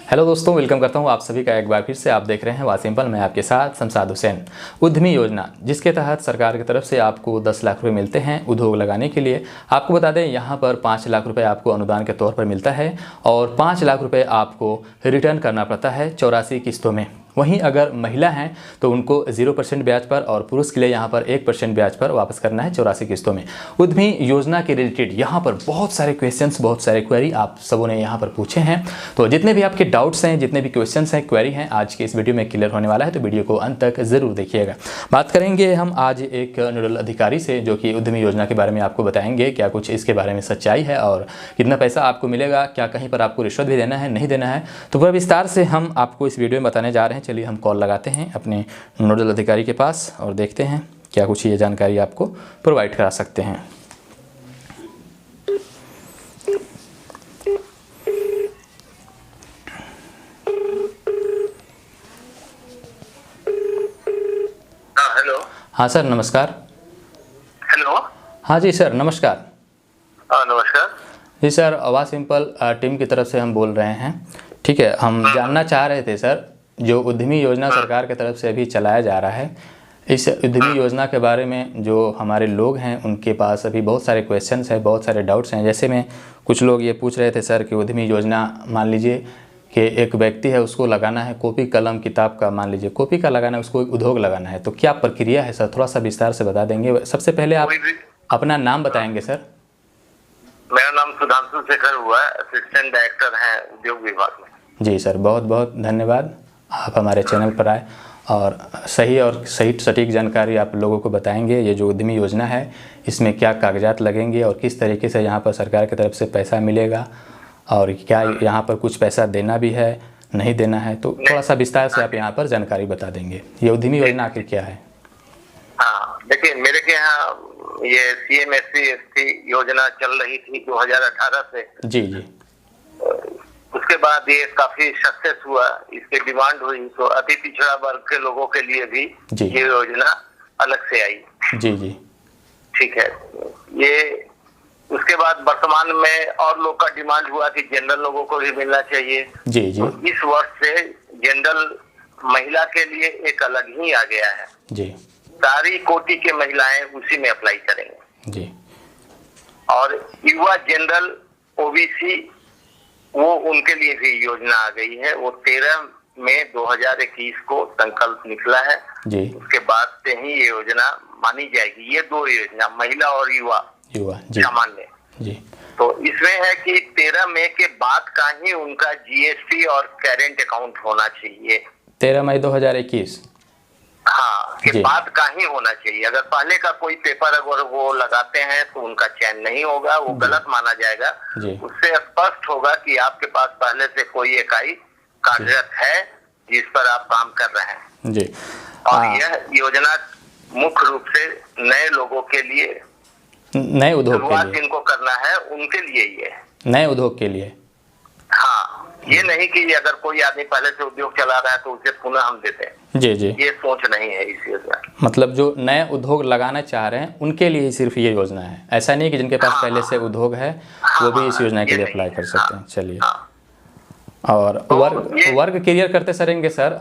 Hello दोस्तों, welcome करता हूं आप सभी का एक बार फिर से। आप देख रहे हैं वाह सिंपल, मैं आपके साथ शमशाद हुसैन। उद्यमी योजना, जिसके तहत सरकार की तरफ से आपको 10 लाख रुपए मिलते हैं उद्योग लगाने के लिए। आपको बता दें, यहां पर 5 लाख रुपए आपको अनुदान के तौर पर मिलता है और 5 लाख रुपए आपको रिटर्न करना पड़ता है 84 किस्तों में। वहीं अगर महिला हैं तो उनको 0% ब्याज पर और पुरुष के लिए यहाँ पर 1% ब्याज पर वापस करना है 84 किस्तों में। उद्यमी योजना के रिलेटेड यहाँ पर बहुत सारे क्वेश्चंस, बहुत सारे क्वेरी आप सबों ने यहाँ पर पूछे हैं। तो जितने भी आपके डाउट्स हैं, जितने भी क्वेश्चंस हैं, क्वेरी हैं, आज के इस वीडियो में क्लियर होने वाला है, तो वीडियो को अंत तक ज़रूर देखिएगा। बात करेंगे हम आज एक नोडल अधिकारी से, जो कि उद्यमी योजना के बारे में आपको बताएंगे क्या कुछ इसके बारे में सच्चाई है और कितना पैसा आपको मिलेगा, क्या कहीं पर आपको रिश्वत भी देना है, नहीं देना है। तो पूरा विस्तार से हम आपको इस वीडियो में बताने जा रहे हैं। चलिए हम कॉल लगाते हैं अपने नोडल अधिकारी के पास और देखते हैं क्या कुछ ये जानकारी आपको प्रोवाइड करा सकते हैं। हेलो। हाँ सर, नमस्कार। हेलो। हाँ जी सर, नमस्कार। नमस्कार जी सर, वाह सिंपल टीम की तरफ से हम बोल रहे हैं। ठीक है, हम जानना चाह रहे थे सर, जो उद्यमी योजना सरकार की तरफ से अभी चलाया जा रहा है, इस उद्यमी योजना के बारे में जो हमारे लोग हैं उनके पास अभी बहुत सारे क्वेश्चंस हैं, बहुत सारे डाउट्स हैं। जैसे में कुछ लोग ये पूछ रहे थे सर कि उद्यमी योजना, मान लीजिए कि एक व्यक्ति है, उसको लगाना है कॉपी कलम किताब का, मान लीजिए कॉपी का लगाना है, उसको एक उद्योग लगाना है, तो क्या प्रक्रिया है सर, थोड़ा सा विस्तार से बता देंगे। सबसे पहले आप अपना नाम बताएंगे सर। मेरा नाम सुधांशु शेखर हुआ है, असिस्टेंट डायरेक्टर हैं उद्योग विभाग में। जी सर, बहुत बहुत धन्यवाद, आप हमारे चैनल पर आए और सही सटीक जानकारी आप लोगों को बताएंगे। ये जो उद्यमी योजना है, इसमें क्या कागजात लगेंगे और किस तरीके से यहाँ पर सरकार की तरफ से पैसा मिलेगा और क्या यहाँ पर कुछ पैसा देना भी है, नहीं देना है, तो थोड़ा सा विस्तार से आप यहाँ पर जानकारी बता देंगे। ये उद्यमी योजना आखिर क्या है? हाँ, देखिए, मेरे के यहाँ ये CM SC योजना चल रही थी 2018 से। जी जी। उसके बाद ये काफी सक्सेस हुआ, इसकी डिमांड हुई, तो अति पिछड़ा वर्ग के लोगों के लिए भी ये योजना अलग से आई। जी जी, ठीक है। ये उसके बाद वर्तमान में और लोग का डिमांड हुआ कि जनरल लोगों को भी मिलना चाहिए। जी जी। तो इस वर्ष से जनरल महिला के लिए एक अलग ही आ गया है। जी। सारी कोटि के महिलाएं उसी में अप्लाई करेंगे। जी। और युवा जनरल OBC, वो उनके लिए भी योजना आ गई है। वो 13 मई 2021 को संकल्प निकला है। जी। उसके बाद से ही ये योजना मानी जाएगी। ये दो योजना, महिला और युवा सामान्य। जी। तो इसमें है कि 13 मई के बाद का ही उनका GST और करेंट अकाउंट होना चाहिए। 13 मई 2021, हाँ, के बाद का ही होना चाहिए। अगर पहले का कोई पेपर अगर वो लगाते हैं तो उनका चयन नहीं होगा, वो गलत माना जाएगा। उससे स्पष्ट होगा कि आपके पास पहले से कोई इकाई कार्यरत है जिस पर आप काम कर रहे हैं। जी। और यह योजना मुख्य रूप से नए लोगों के लिए, नए उद्योग के लिए जिनको करना है उनके लिए ही है, नए उद्योग के लिए। हाँ, ये नहीं कि अगर कोई आदमी पहले से उद्योग चला रहा है तो उसे पुनः हम देते हैं। जी जी, ये सोच नहीं है इस योजना। मतलब जो नए उद्योग लगाना चाह रहे हैं उनके लिए सिर्फ ये योजना है, ऐसा नहीं कि जिनके पास पहले से उद्योग है वो भी इस योजना के लिए अप्लाई कर सकते हैं। चलिए, और वर्ग क्लियर करते सरेंगे सर।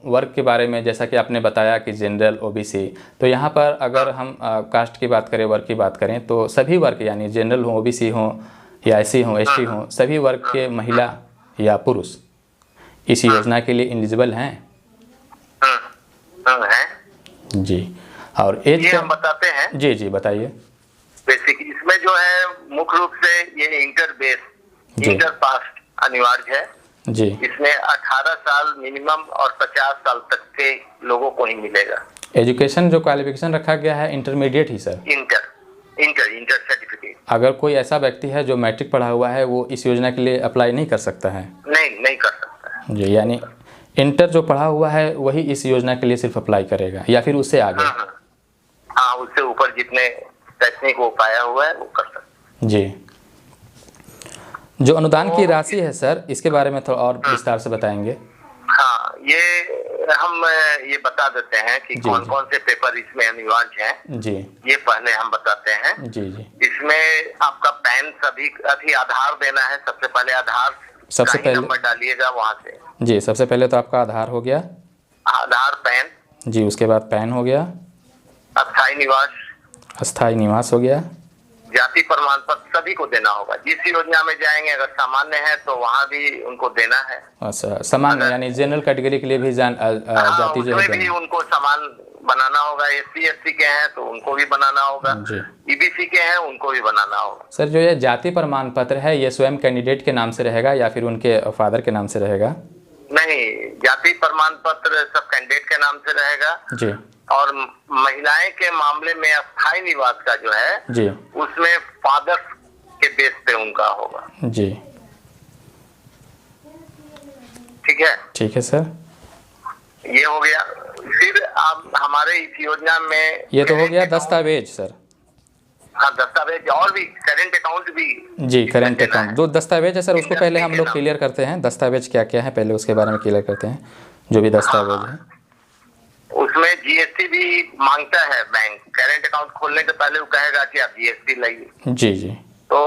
वर्ग के बारे में जैसा कि आपने बताया कि जनरल OBC, तो यहाँ पर अगर हम कास्ट की बात करें, वर्ग की बात करें, तो सभी वर्ग यानी जनरल हो, OBC हो या SC हो, ST हो, सभी वर्ग के महिला या पुरुष इस योजना के लिए एलिजिबल हैं। जी। और एज हम बताते हैं। जी जी, बताइए। बेसिक इसमें जो है मुख्य रूप से ये इंटर पास अनिवार्य है। जी। इसमें 18 साल मिनिमम और 50 साल तक के लोगों को ही मिलेगा। एजुकेशन जो क्वालिफिकेशन रखा गया है इंटरमीडिएट ही सर। Inter certificate. अगर कोई ऐसा व्यक्ति है जो मैट्रिक पढ़ा हुआ है, वो इस योजना के लिए अप्लाई नहीं कर सकता है? नहीं कर सकता है। जी, यानी इंटर जो पढ़ा हुआ है वही इस योजना के लिए सिर्फ अप्लाई करेगा या फिर उससे आगे? हाँ, उससे ऊपर जितने शैक्षणिक वो पाया हुआ है वो कर सकता है। जी। जो अनुदान की राशि है सर, इसके बारे में थोड़ा और विस्तार से बताएंगे। हाँ, ये हम ये बता देते हैं कि कौन कौन से पेपर इसमें अनिवार्य हैं। जी। ये पहले हम बताते हैं। जी जी। इसमें आपका पैन सभी आधार देना है। सबसे पहले आधार सबसे पहले नंबर डालिएगा वहाँ से। जी, सबसे पहले तो आपका आधार हो गया, आधार, पैन जी, उसके बाद पैन हो गया, अस्थायी निवास, अस्थायी निवास हो गया, जाति प्रमाण पत्र सभी को देना होगा। जिस योजना में जाएंगे अगर सामान्य है तो वहाँ भी उनको देना है। अच्छा, सामान्य यानी जनरल कैटेगरी के लिए भी जाति जो है भी उनको समान बनाना होगा। SC ST के हैं तो उनको भी बनाना होगा, EBC के हैं उनको भी बनाना होगा। सर जो ये जाति प्रमाण पत्र है ये स्वयं कैंडिडेट के नाम से रहेगा या फिर उनके फादर के नाम से रहेगा? नहीं, जाति प्रमाण पत्र सब कैंडिडेट के नाम से रहेगा जी। और महिलाएं के मामले में अस्थायी निवास का जो है जी, उसमें फादर के बेस पे उनका होगा। जी, ठीक है, ठीक है सर, ये हो गया। फिर आप हमारे इस योजना में ये तो हो गया दस्तावेज सर। हाँ, दस्तावेज और भी करेंट अकाउंट भी। जी, करेंट अकाउंट जो दस्तावेज है सर उसको पहले हम लोग क्लियर करते हैं। दस्तावेज क्या क्या है पहले उसके बारे में क्लियर करते हैं। जो भी दस्तावेज है उसमें GST भी मांगता है बैंक। करेंट अकाउंट खोलने के पहले वो कहेगा कि आप GST लाइए। जी जी, तो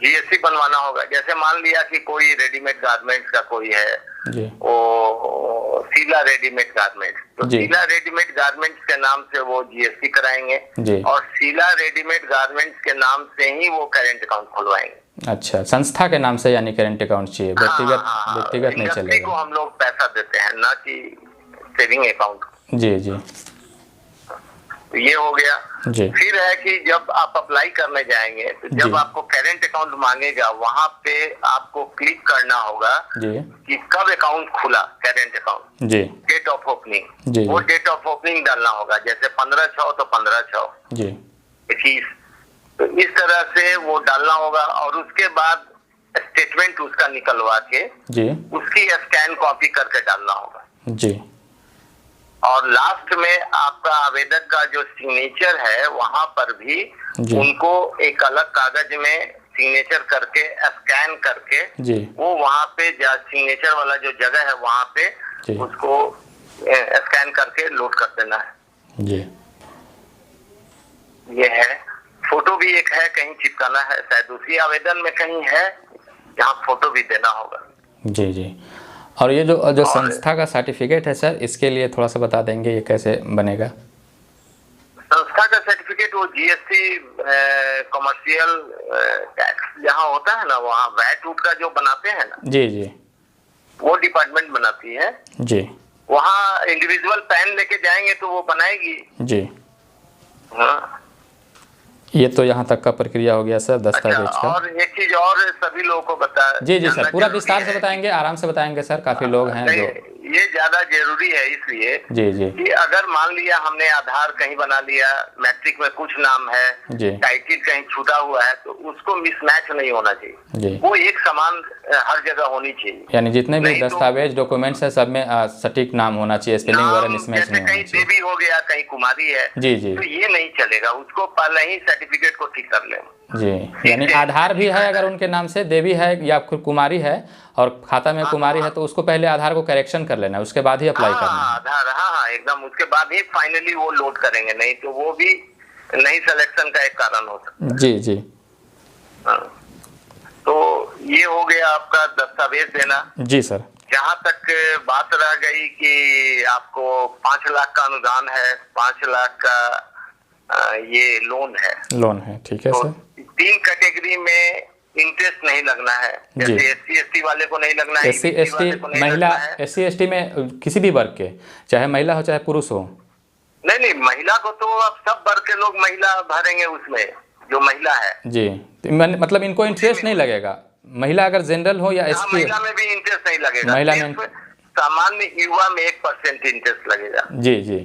GST बनवाना होगा। जैसे मान लिया कि कोई रेडीमेड गारमेंट्स का कोई है जी, वो शीला रेडीमेड गारमेंट्स, तो शीला रेडीमेड गारमेंट्स के नाम से वो GST कराएंगे जी, और शीला रेडीमेड गारमेंट्स के नाम से ही वो करेंट अकाउंट खुलवाएंगे। अच्छा, संस्था के नाम से यानी करेंट अकाउंट चाहिए, व्यक्तिगत नहीं चलेगा। को हम लोग पैसा देते हैं ना कि सेविंग अकाउंट। जी जी, तो ये हो गया जी। फिर है कि जब आप अप्लाई करने जाएंगे तो जब आपको करेंट अकाउंट मांगेगा वहाँ पे आपको क्लिक करना होगा जी कि कब अकाउंट खुला करेंट अकाउंट, जी, डेट ऑफ ओपनिंग, जी, वो डेट ऑफ ओपनिंग डालना होगा। जैसे 15/6 तो 15/6 जी, 21, तो इस तरह से वो डालना होगा। और उसके बाद स्टेटमेंट उसका निकलवा के जी, उसकी स्कैन कॉपी करके डालना होगा। जी, और लास्ट में आपका आवेदक का जो सिग्नेचर है वहां पर भी उनको एक अलग कागज में सिग्नेचर करके स्कैन करके जी, वो वहां पे सिग्नेचर वाला जो जगह है वहां पे उसको स्कैन करके लोड कर देना है। जी, ये है। फोटो भी एक है, कहीं चिपकाना है, शायद उसी आवेदन में कहीं है जहाँ फोटो भी देना होगा। जी जी। और ये जो संस्था का सर्टिफिकेट है सर, इसके लिए थोड़ा सा बता देंगे ये कैसे बनेगा? संस्था का सर्टिफिकेट वो GST कमर्शियल टैक्स जहाँ होता है ना वहाँ वैट उट का जो बनाते हैं ना, जी जी, वो डिपार्टमेंट बनाती है जी। वहाँ इंडिविजुअल पैन लेके जाएंगे तो वो बनाएगी। जी, हाँ, ये तो यहाँ तक का प्रक्रिया हो गया सर दस्तावेज का। और एक चीज और सभी लोगों को बता। जी जी सर, पूरा विस्तार से बताएंगे, आराम से बताएंगे सर, काफी लोग हैं जो। ये ज्यादा जरूरी है इसलिए जी जी, कि अगर मान लिया हमने आधार कहीं बना लिया, मैट्रिक में कुछ नाम है, टाइटल कहीं छूटा हुआ है, तो उसको मिसमैच नहीं होना चाहिए जी। वो एक समान हर जगह होनी चाहिए। यानी जितने भी दस्तावेज डॉक्यूमेंट्स है सब में सटीक नाम होना चाहिए, स्पेलिंग वगैरह मिसमैच नहीं होना चाहिए। कहीं देवी हो गया, कहीं कुमारी है, जी जी, तो ये नहीं चलेगा। उसको पहले ही सर्टिफिकेट को ठीक कर लें जी। यानी आधार भी है अगर उनके नाम से देवी है या फिर कुमारी है और खाता में कुमारी है तो उसको पहले आधार को करेक्शन कर लेना है, उसके बाद ही अप्लाई करना है आधार। हाँ, एकदम उसके बाद ही फाइनली वो लोड करेंगे, नहीं तो वो भी नहीं सिलेक्शन का एक कारण हो सकता है। जी जी। तो ये हो गया आपका दस्तावेज देना। जी सर। जहाँ तक बात रह गई कि आपको 5 लाख का अनुदान है, 5 लाख का ये लोन है, ठीक है तो सर। 3 कैटेगरी में इंटरेस्ट नहीं लगना है। जैसे SC ST वाले को नहीं लगना है, SC ST महिला, SC ST में किसी भी वर्ग के, चाहे महिला हो चाहे पुरुष हो। नहीं, महिला को तो अब सब वर्ग के लोग महिला भरेंगे उसमें, जो महिला है जी। मतलब इनको इंटरेस्ट नहीं लगेगा, महिला अगर जनरल हो या ST। महिला में भी इंटरेस्ट नहीं लगेगा, महिला में सामान्य युवा में 1% इंटरेस्ट लगेगा। जी जी,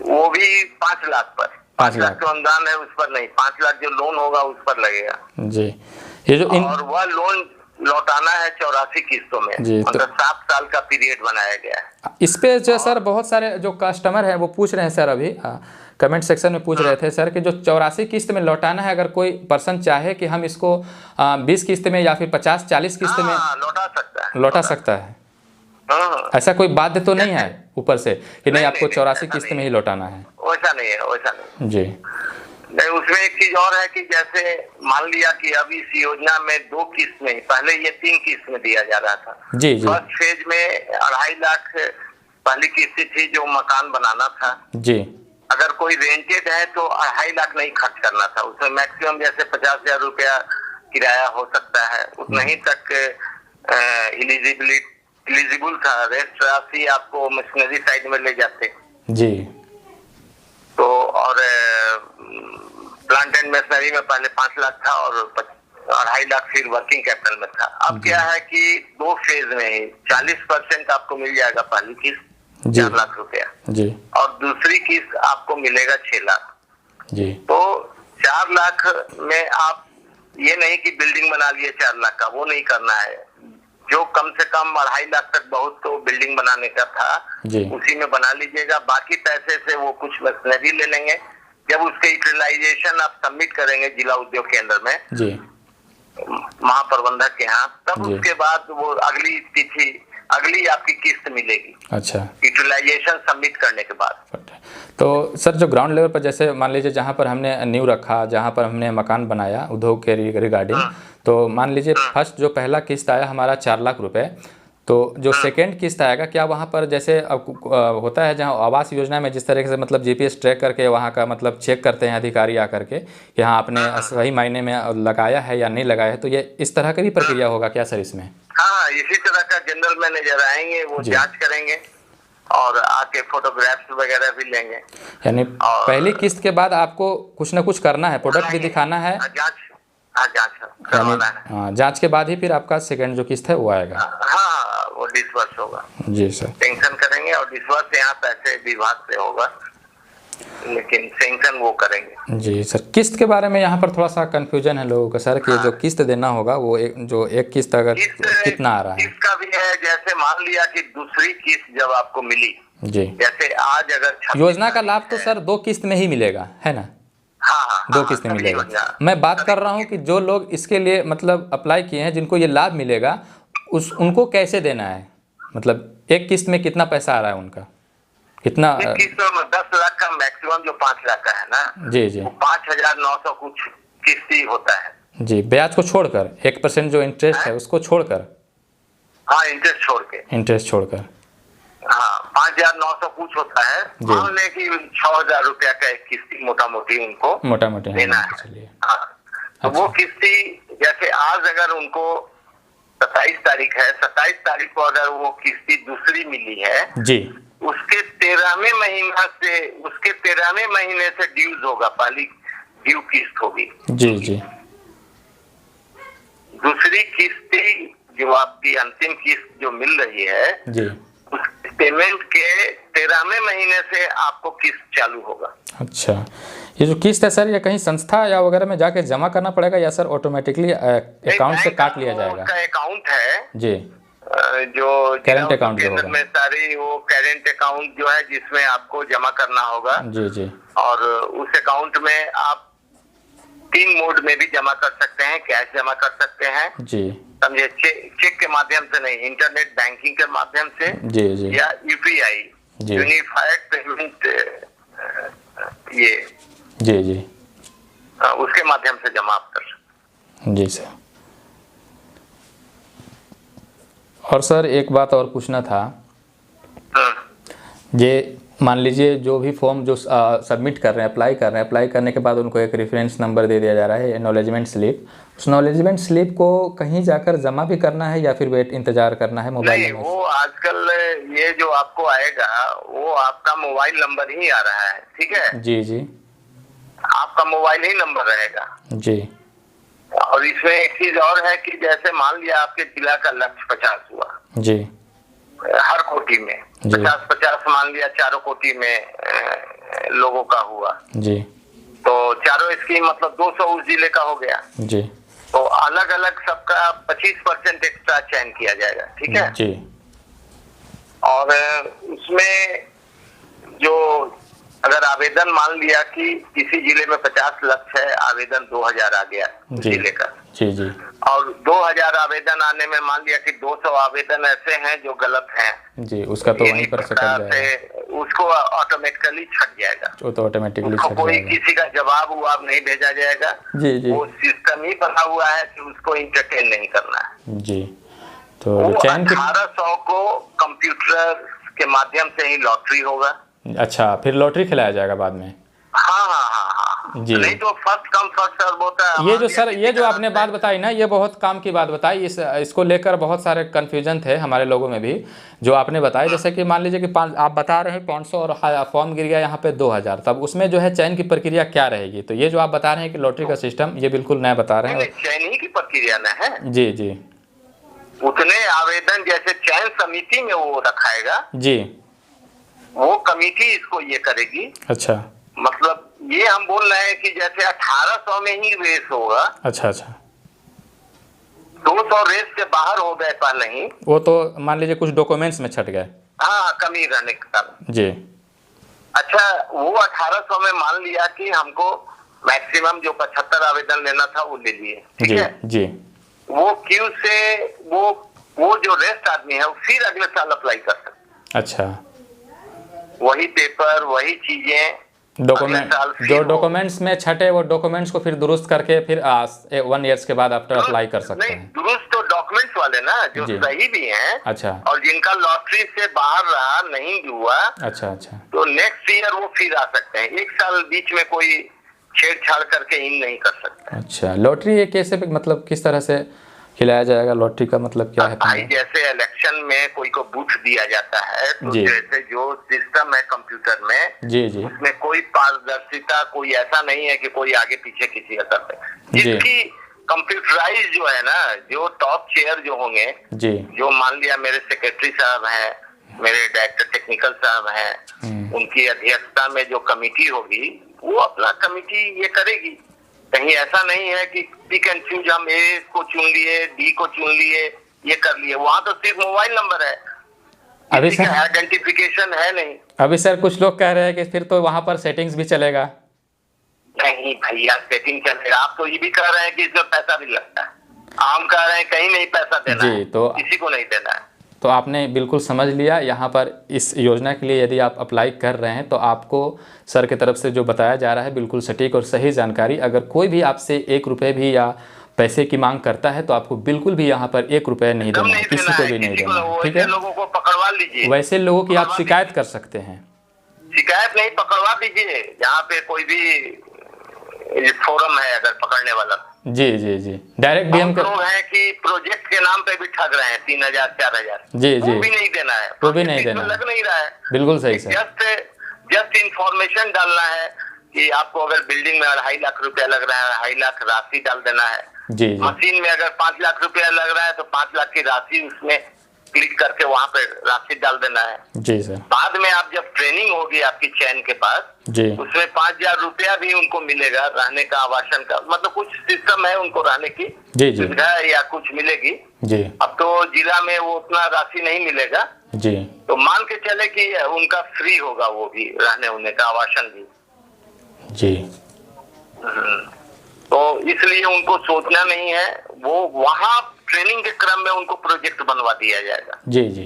वो भी 5 लाख पर। 5 लाख का अनुदान है उस पर नहीं, 5 लाख जो लोन होगा उस पर लगेगा जी। ये जो और वह लोन लौटाना है 84 किस्तों में जी। तो 7 साल का पीरियड बनाया गया है। इस पे जो सर बहुत सारे जो कस्टमर हैं वो पूछ रहे हैं सर, अभी कमेंट सेक्शन में पूछ रहे थे सर कि जो 84 किस्त में लौटाना है, अगर कोई पर्सन चाहे कि हम इसको 20 किस्त में या फिर 50-40 किस्त में लौटा सकता है। ऐसा कोई बाध्य तो नहीं है ऊपर से कि नहीं आपको 84 किस्त में ही लौटाना है? वैसा नहीं है, वैसा नहीं जी। नहीं, उसमें एक चीज और है कि जैसे मान लिया कि अब इस योजना में 2 किस्त में, पहले ये 3 किस्त में दिया जा रहा था। जी जी। फर्स्ट फेज में 2.5 लाख पहली किस्त थी जो मकान बनाना था जी। अगर कोई रेंटेड है तो 2.5 लाख नहीं खर्च करना था, उसमें मैक्सिमम जैसे 50,000 रुपया किराया हो सकता है, उतना ही तक एलिजिबल था। रेस्ट राशि आपको मशीनरी साइड में ले जाते जी। तो, और प्लांट एंड मशीनरी में पहले 5 लाख था और 2.5 लाख फिर वर्किंग कैपिटल में था। अब क्या है कि 2 फेज में ही 40% आपको मिल जाएगा पहली किस्त 4 लाख रुपया जी, और दूसरी किस्त आपको मिलेगा 6 लाख जी। तो 4 लाख में आप ये नहीं कि बिल्डिंग बना लिए 4 लाख का, वो नहीं करना है। जो कम से कम 2.5 लाख तक बहुत तो बिल्डिंग बनाने का था उसी में बना लीजिएगा। बाकी पैसे से वो कुछ मशीनरी ले लेंगे। जब उसके यूटिलाइजेशन आप सबमिट करेंगे जिला उद्योग केंद्र में जी, महाप्रबंधक के यहाँ, तब उसके बाद वो अगली तिथि अगली आपकी किस्त मिलेगी। अच्छा, यूटिलाइजेशन सबमिट करने के बाद। तो सर जो ग्राउंड लेवल पर जैसे मान लीजिए जहाँ पर हमने नींव रखा, जहाँ पर हमने मकान बनाया उद्योग के रिगार्डिंग, तो मान लीजिए फर्स्ट जो पहला किस्त आया हमारा 4 लाख रुपए, तो जो सेकेंड किस्त आएगा क्या वहाँ पर जैसे अब होता है जहाँ आवास योजना में जिस तरीके से मतलब जीपीएस ट्रैक करके वहाँ का मतलब चेक करते हैं अधिकारी आकर के कि हाँ आपने सही मायने में लगाया है या नहीं लगाया है, तो ये इस तरह की भी प्रक्रिया होगा क्या सर इसमें? हाँ, इसी तरह का जनरल मैनेजर आएंगे, वो जांच करेंगे और आके फोटोग्राफ्स वगैरह भी लेंगे। यानी पहली किस्त के बाद आपको कुछ ना कुछ करना है, प्रोडक्ट भी दिखाना है, जांच के बाद ही फिर आपका सेकंड जो किस्त है वो आएगा। हाँ, वो डिसबर्स होगा। जी सर, सैंक्शन करेंगे और डिसबर्स यहाँ पैसे विभाग से होगा, लेकिन सैंक्शन वो करेंगे। जी सर, किस्त के बारे में यहाँ पर थोड़ा सा कंफ्यूजन है लोगों का सर कि जो किस्त देना होगा वो एक किस्त अगर कितना आ रहा है? किस्त का भी है, जैसे मान लिया कि दूसरी किस्त जब आपको मिली जी, जैसे आज अगर योजना का लाभ तो सर 2 किस्त में ही मिलेगा है ना? हाँ, 2 किस्त में मिलेगा। मैं बात कर रहा हूँ कि जो लोग इसके लिए मतलब अप्लाई किए हैं जिनको ये लाभ मिलेगा उनको कैसे देना है, मतलब एक किस्त में कितना पैसा आ रहा है उनका, कितना? किस्त में 10 लाख का मैक्सिमम जो 5 लाख का है ना जी जी, 5,900 कुछ किस्त ही होता है जी, ब्याज को छोड़कर 1% जो इंटरेस्ट है उसको छोड़कर। हाँ, इंटरेस्ट छोड़कर हाँ 5,900 कुछ होता है। मान लें कि 6,000 रुपया का एक किस्ती मोटा मोटी देना है। हाँ, तो वो किस्ती जैसे आज अगर उनको 27 तारीख है, 27 तारीख को अगर वो किस्ती दूसरी मिली है जी, उसके 13वें महीने से ड्यूज होगा, पहली ड्यू किस्त होगी। जी जी, दूसरी किस्ती जो आपकी अंतिम किस्त जो मिल रही है जी, उस पेमेंट के 13वें महीने से आपको किस्त चालू होगा। अच्छा, ये जो किस्त है सर ये कहीं संस्था या वगैरह में जाके जमा करना पड़ेगा या सर ऑटोमेटिकली अकाउंट से काट लिया जाएगा? उसका अकाउंट है जी, जो करेंट अकाउंट जो होगा में सारी वो करेंट अकाउंट जो है जिसमें आपको जमा करना होगा। जी जी, और उस अकाउंट में आप 3 मोड में भी जमा कर सकते हैं, कैश जमा कर सकते हैं जी, समझे, चेक के माध्यम से नहीं, इंटरनेट बैंकिंग के माध्यम से जी जी, या यूपीआई यूनिफाइड पेमेंट ये जी जी, उसके माध्यम से जमा आप कर सकते। जी सर। और सर एक बात और पूछना था, ये मान लीजिए जो भी फॉर्म जो सबमिट कर रहे हैं, अप्लाई करने के बाद उनको एक रेफरेंस नंबर दे दिया जा रहा है, नॉलेजमेंट स्लिप, उस नॉलेजमेंट स्लिप को कहीं जाकर जमा भी करना है या फिर वेट इंतजार करना है मोबाइल नंबर? वो आजकल ये जो आपको आएगा वो आपका मोबाइल नंबर ही आ रहा है, ठीक है? जी जी, आपका मोबाइल ही नंबर रहेगा जी। और इसमें एक चीज और है कि जैसे मान लिया आपके जिला का लक्ष्य 50 हुआ जी, हर कोटि में 50-50 मान लिया, चारों कोटि में लोगों का हुआ जी, तो चारों स्कीम मतलब 200 उस जिले का हो गया जी, तो अलग अलग सबका 25% एक्स्ट्रा चयन किया जाएगा, ठीक है जी। और उसमें जो अगर आवेदन मान लिया कि किसी जिले में 50 लक्ष्य है, आवेदन 2000 आ गया जिले का जी जी, और 2000 आवेदन आने में मान लिया कि 200 आवेदन ऐसे हैं जो गलत हैं जी, उसका तो वहीं पर से उसको ऑटोमेटिकली छट जाएगा। वो तो ऑटोमेटिकली उसको छट कोई जाएगा। किसी का जवाब नहीं भेजा जाएगा। जी जी। वो सिस्टम ही बना हुआ है कि उसको इंटरटेन नहीं करना है। जी। तो वो चैन की 1800 को कंप्यूटर के माध्यम से ही लॉटरी होगा। अच्छा, फिर लॉटरी खिलाया जाएगा बाद में? हाँ हाँ हाँ हाँ जी। नहीं तो फर्स्ट कम फर्स्ट सर्व होता है। ये जो सर, ये जो आपने बात बताई ना, ये बहुत काम की बात बताई। इसको लेकर बहुत सारे कन्फ्यूजन थे हमारे लोगों में भी, जो आपने बताया। जैसे कि मान लीजिए कि आप बता रहे हैं 500 और फॉर्म गिर गया यहाँ पे 2000, तब उसमें जो है चयन की प्रक्रिया क्या रहेगी? तो ये जो आप बता रहे हैं कि लॉटरी का सिस्टम, ये बिल्कुल नया बता रहे हैं। चयन ही की प्रक्रिया न है। जी जी। उतने आवेदन जैसे चयन समिति में वो रखाएगा जी, वो कमेटी इसको ये करेगी। अच्छा, मतलब ये हम बोल रहे हैं कि जैसे 1800 में ही रेस होगा। अच्छा अच्छा। 200 रेस से बाहर हो गए पहले ही, वो तो मान लीजिए कुछ डॉक्यूमेंट्स में छट गए। हाँ, कमी रहने के कारण। जी। अच्छा, वो 1800 में मान लिया कि हमको मैक्सिमम जो 75 आवेदन लेना था वो ले लिए, ठीक है जी। वो क्यू से वो जो रेस्ट आदमी है फिर अगले साल अप्लाई कर सकते। अच्छा, वही पेपर, वही चीजें, डॉक्यूमेंट, जो डॉक्यूमेंट्स में छटे वो डॉक्यूमेंट्स को फिर दुरुस्त करके फिर 1 ईयर्स के बाद आफ्टर अप्लाई कर सकते हैं। नहीं, दुरुस्त तो डॉक्यूमेंट्स वाले ना जो सही भी हैं। अच्छा। और जिनका लॉटरी से बाहर रहा, नहीं हुआ, अच्छा अच्छा, तो नेक्स्ट ईयर वो फिर आ सकते हैं। 1 साल बीच में कोई छेड़छाड़ करके इन नहीं कर सकते। अच्छा, लॉटरी ये कैसे, मतलब किस तरह से खिलाया जाएगा? लॉटरी का मतलब क्या है? भाई जैसे इलेक्शन में कोई को बूथ दिया जाता है, तो जैसे जो सिस्टम है कंप्यूटर में, जी जी, उसमें कोई पारदर्शिता, कोई ऐसा नहीं है कि कोई आगे पीछे किसी का करते हैं। जिसकी कंप्यूटराइज जो है ना, जो टॉप चेयर जो होंगे, जी, जो मान लिया मेरे सेक्रेटरी साहब हैं, मेरे डायरेक्टर टेक्निकल साहब हैं, उनकी अध्यक्षता में जो कमेटी होगी वो अपना कमेटी ये करेगी। कहीं ऐसा नहीं है कि पिक एंड चूज, हम ए को चुन लिए, डी को चुन लिए, ये कर लिए। वहाँ तो सिर्फ मोबाइल नंबर है, अभी सर आइडेंटिफिकेशन है नहीं। अभी सर कुछ लोग कह रहे हैं कि फिर तो वहाँ पर सेटिंग्स भी चलेगा। नहीं भैया, सेटिंग चलेगा। आप तो ये भी कह रहे हैं कि इसमें पैसा भी लगता है। हम कह रहे हैं कहीं नहीं पैसा देना जी, है, तो किसी को नहीं देना है। तो आपने बिल्कुल समझ लिया। यहाँ पर इस योजना के लिए यदि आप अप्लाई कर रहे हैं तो आपको सर की तरफ से जो बताया जा रहा है बिल्कुल सटीक और सही जानकारी। अगर कोई भी आपसे 1 रुपये भी या पैसे की मांग करता है तो आपको बिल्कुल भी यहाँ पर 1 रुपया नहीं देना है, किसी को भी नहीं देना है, ठीक है? लोगों को पकड़वा लीजिए, वैसे लोगों की आप शिकायत कर सकते हैं। शिकायत नहीं, पकड़वा दीजिए। यहाँ पे कोई भी फोरम है अगर पकड़ने वाला, जी जी जी, डायरेक्ट डीएम लोग हैं कि प्रोजेक्ट के नाम पे भी ठग रहे हैं 3000 4000। जी जी, वो भी नहीं देना है, वो भी नहीं देना, लग नहीं रहा है। बिल्कुल सही सर। जस्ट इंफॉर्मेशन डालना है कि आपको अगर बिल्डिंग में 2.5 लाख रुपया लग रहा है, 2.5 लाख राशि डाल देना है। जी, मशीन में अगर 5 लाख रुपया लग रहा है तो 5 लाख की राशि उसमें क्लिक करके वहाँ पे राशि डाल देना है। जी सर। बाद में आप जब ट्रेनिंग होगी आपकी चैन के पास, जी, उसमें 5000 रुपया भी उनको मिलेगा, रहने का, आवासन का, मतलब कुछ सिस्टम है उनको रहने की सुविधा या कुछ मिलेगी। जी। अब तो जिला में वो उतना राशि नहीं मिलेगा। जी। तो मान के चले कि उनका फ्री होगा, वो भी रहने होने का, आवासन भी। जी। तो इसलिए उनको सोचना नहीं है, वो वहाँ ट्रेनिंग के क्रम में उनको प्रोजेक्ट बनवा दिया जाएगा। जी जी।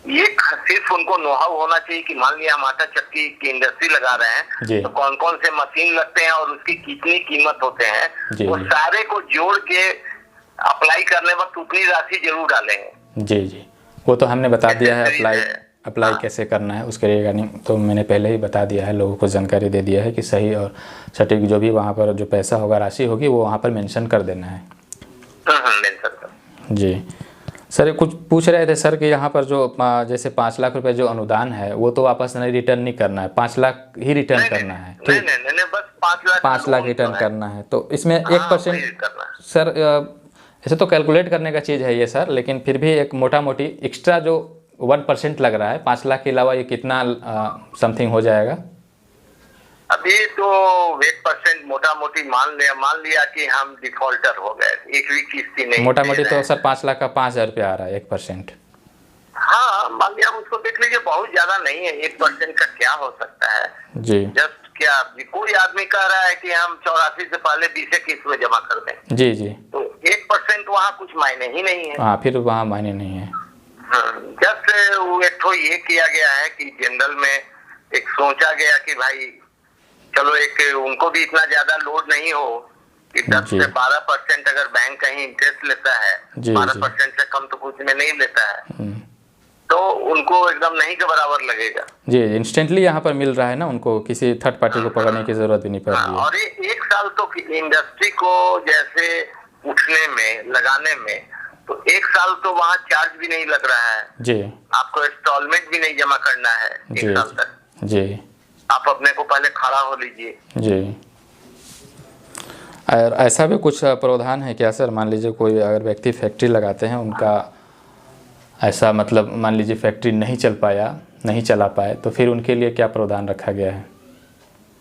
ये सिर्फ उनको नोहाउ होना चाहिए कि मान लिया हम आटा चक्की की इंडस्ट्री लगा रहे हैं, तो कौन कौन से मशीन लगते हैं और उसकी कितनी कीमत होते हैं, वो सारे को जोड़ के अप्लाई करने वक्त उतनी राशि जरूर डालेंगे। जी जी, वो तो हमने बता दिया है अप्लाई कैसे करना है उसके रिगार्डिंग, तो मैंने पहले ही बता दिया है, लोगों को जानकारी दे दिया है कि सही और सटीक जो भी वहाँ पर जो पैसा होगा, राशि होगी, वो वहाँ पर मेंशन कर देना है। जी सर, कुछ पूछ रहे थे सर कि यहाँ पर जो जैसे 5 लाख रुपए जो अनुदान है वो तो वापस नहीं, रिटर्न नहीं करना है, 5 लाख ही रिटर्न करना है। ठीक, नहीं, बस 5 लाख रिटर्न करना है। तो इसमें 1% सर, ऐसे तो कैलकुलेट करने का चीज़ है ये सर, लेकिन फिर भी एक मोटा मोटी एक्स्ट्रा जो 1% लग रहा है 5 लाख के अलावा, ये कितना समथिंग हो जाएगा? अभी तो 1% मोटा मोटी मान लिया कि हम डिफॉल्टर हो गए, एक भी किस्त नहीं, मोटा मोटी तो सर 5 लाख का 5000 रुपया आ रहा है 1%। हाँ, मान लिया, उसको देख लीजिए, बहुत ज्यादा नहीं है। 1% का क्या हो सकता है? जी, जस्ट क्या, कोई आदमी कह रहा है कि हम 84 से पहले 20 किस्त में जमा कर दें। जी जी, तो 1% वहाँ कुछ मायने ही नहीं है। हाँ, फिर वहाँ मायने नहीं है। जस्ट वो एक तो ये किया गया है कि जनरल में एक सोचा गया कि भाई चलो एक उनको भी इतना ज्यादा लोड नहीं हो कि 10 से 12% अगर बैंक कहीं इंटरेस्ट लेता है, 12% से कम तो कुछ में नहीं लेता है, तो उनको एकदम नहीं के बराबर लगेगा। जी, इंस्टेंटली यहाँ पर मिल रहा है ना, उनको किसी थर्ड पार्टी को पकड़ने की जरूरत भी नहीं पड़ रही है। और एक साल तो इंडस्ट्री को जैसे उठने में लगाने में तो 1 साल तो वहाँ चार्ज भी नहीं लग रहा है जी, आपको इंस्टॉलमेंट भी नहीं जमा करना है 1 साल तक जी, आप अपने को पहले खड़ा हो लीजिए जी। और ऐसा भी कुछ प्रावधान है क्या सर? मान लीजिए कोई अगर व्यक्ति फैक्ट्री लगाते हैं, उनका ऐसा मतलब मान लीजिए फैक्ट्री नहीं चला पाए, तो फिर उनके लिए क्या प्रावधान रखा गया है?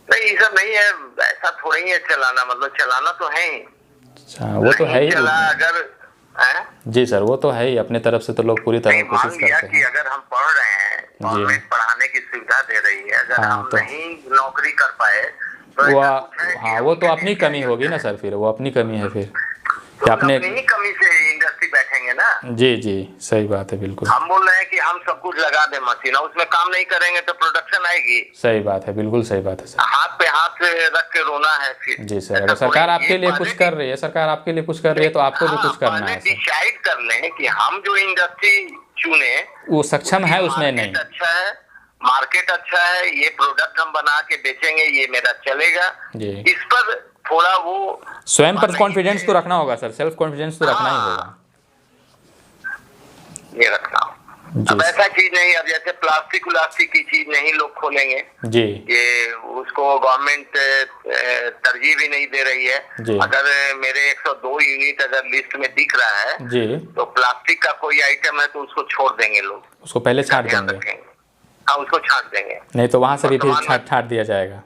नहीं, ये सब नहीं है, ऐसा थोड़ा ही है चलाना, मतलब चलाना तो है ही। अच्छा, वो तो है ही। अगर जी सर, वो तो है ही, अपने तरफ से तो लोग पूरी तरह कोशिश करते हैं। अगर हम पढ़ रहे हैं, गवर्नमेंट पढ़ाने की सुविधा दे रही है, अगर हम नहीं नौकरी कर पाए तो वो तो अपनी कमी होगी ना सर, फिर वो अपनी कमी है फिर अपनी कमी से इंडस्ट्री बैठेंगे ना। जी जी, सही बात है, बिल्कुल। हम बोल रहे हैं कि हम सब कुछ लगा दें मशीन, उसमें काम नहीं करेंगे तो प्रोडक्शन आएगी। सही बात है, बिल्कुल सही बात है सर। हाथ पे हाथ रख के रोना है फिर। जी सर, अगर सरकार आपके लिए कुछ कर रही है, तो आपको भी कुछ करना है। डिसाइड कर लें कि हम जो इंडस्ट्री चुने वो सक्षम है उसमें, नहीं अच्छा है, मार्केट अच्छा है, ये प्रोडक्ट हम बना के बेचेंगे, ये मेरा चलेगा। इस पर थोड़ा वो स्वयं पर कॉन्फिडेंस तो रखना होगा सर, सेल्फ कॉन्फिडेंस तो रखना ही होगा, ये रखना। अब ऐसा चीज नहीं, अब जैसे प्लास्टिक की चीज नहीं लोग खोलेंगे जी, ये उसको गवर्नमेंट तरजीह भी नहीं दे रही है। अगर मेरे 102 यूनिट अगर लिस्ट में दिख रहा है जी, तो प्लास्टिक का कोई आइटम है तो उसको छोड़ देंगे लोग, उसको पहले छांट देंगे। हाँ, उसको छांट देंगे, नहीं तो वहां से भी फिर छांट दिया जाएगा।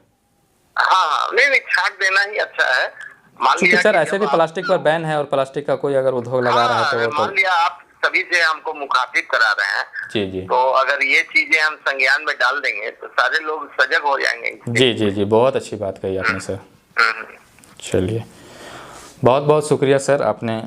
हाँ, नहीं छांट देना ही अच्छा है। क्योंकि सर ऐसे भी प्लास्टिक पर बैन है, और प्लास्टिक का कोई अगर उद्योग लगा रहा है तो मान लिया आप सभी से हमको मुखातिब करा रहे हैं जी जी, तो अगर ये चीजें हम संज्ञान में डाल देंगे तो सारे लोग सजग हो जाएंगे। जी जी जी, बहुत अच्छी बात कही आपने सर। चलिए, बहुत बहुत शुक्रिया सर, आपने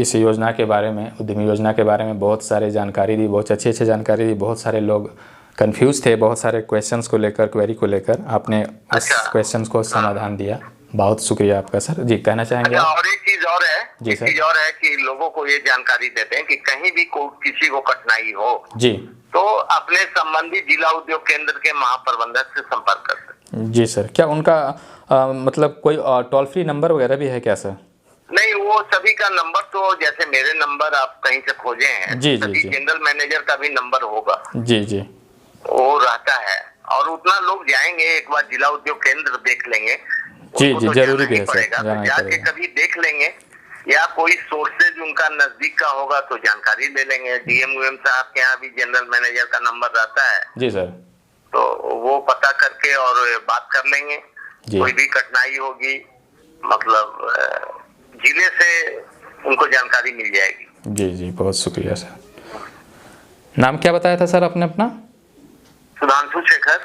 इस योजना के बारे में, उद्यमी योजना के बारे में बहुत सारी जानकारी दी, बहुत अच्छी जानकारी दी। बहुत सारे लोग कंफ्यूज थे, बहुत सारे क्वेश्चंस को लेकर, क्वेरी को लेकर, आपने उस क्वेश्चंस को समाधान दिया। बहुत शुक्रिया आपका सर। जी, कहना चाहेंगे आप? और एक चीज और है, जी सर, चीज और है कि लोगों को ये जानकारी देते हैं कि कहीं भी किसी को कठिनाई हो जी तो अपने संबंधित जिला उद्योग केंद्र के महाप्रबंधक से संपर्क कर सकते हैं। जी सर, क्या उनका मतलब कोई टोल फ्री नंबर वगैरह भी है क्या सर? नहीं, वो सभी का नंबर तो जैसे मेरे नंबर आप कहीं से खोजे हैं, जी जी, जनरल मैनेजर का भी नंबर होगा जी जी, वो रहता है, और उतना लोग जाएंगे एक बार जिला उद्योग केंद्र देख लेंगे। जी जी, जरूरी भी है सर, जाके कभी देख लेंगे, या कोई सोर्सेज उनका नजदीक का होगा तो जानकारी ले लेंगे। डीएम साहब के यहाँ भी जनरल मैनेजर का नंबर रहता है जी सर, तो वो पता करके और बात कर लेंगे। कोई भी कठिनाई होगी मतलब जिले से उनको जानकारी मिल जाएगी। जी जी, बहुत शुक्रिया सर। नाम क्या बताया था सर आपने अपना?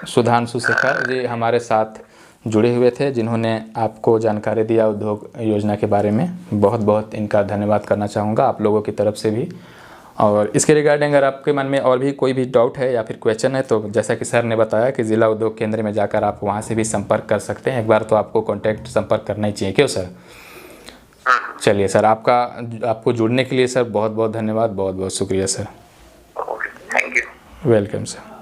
सुधांशु शेखर जी हमारे साथ जुड़े हुए थे, जिन्होंने आपको जानकारी दिया उद्योग योजना के बारे में। बहुत बहुत इनका धन्यवाद करना चाहूँगा आप लोगों की तरफ से भी। और इसके रिगार्डिंग अगर आपके मन में और भी कोई भी डाउट है या फिर क्वेश्चन है, तो जैसा कि सर ने बताया कि ज़िला उद्योग केंद्र में जाकर आप वहाँ से भी संपर्क कर सकते हैं। एक बार तो आपको संपर्क करना ही चाहिए, क्यों सर? चलिए सर, आपको जुड़ने के लिए सर बहुत बहुत धन्यवाद, बहुत बहुत शुक्रिया sir. Thank you. Welcome sir.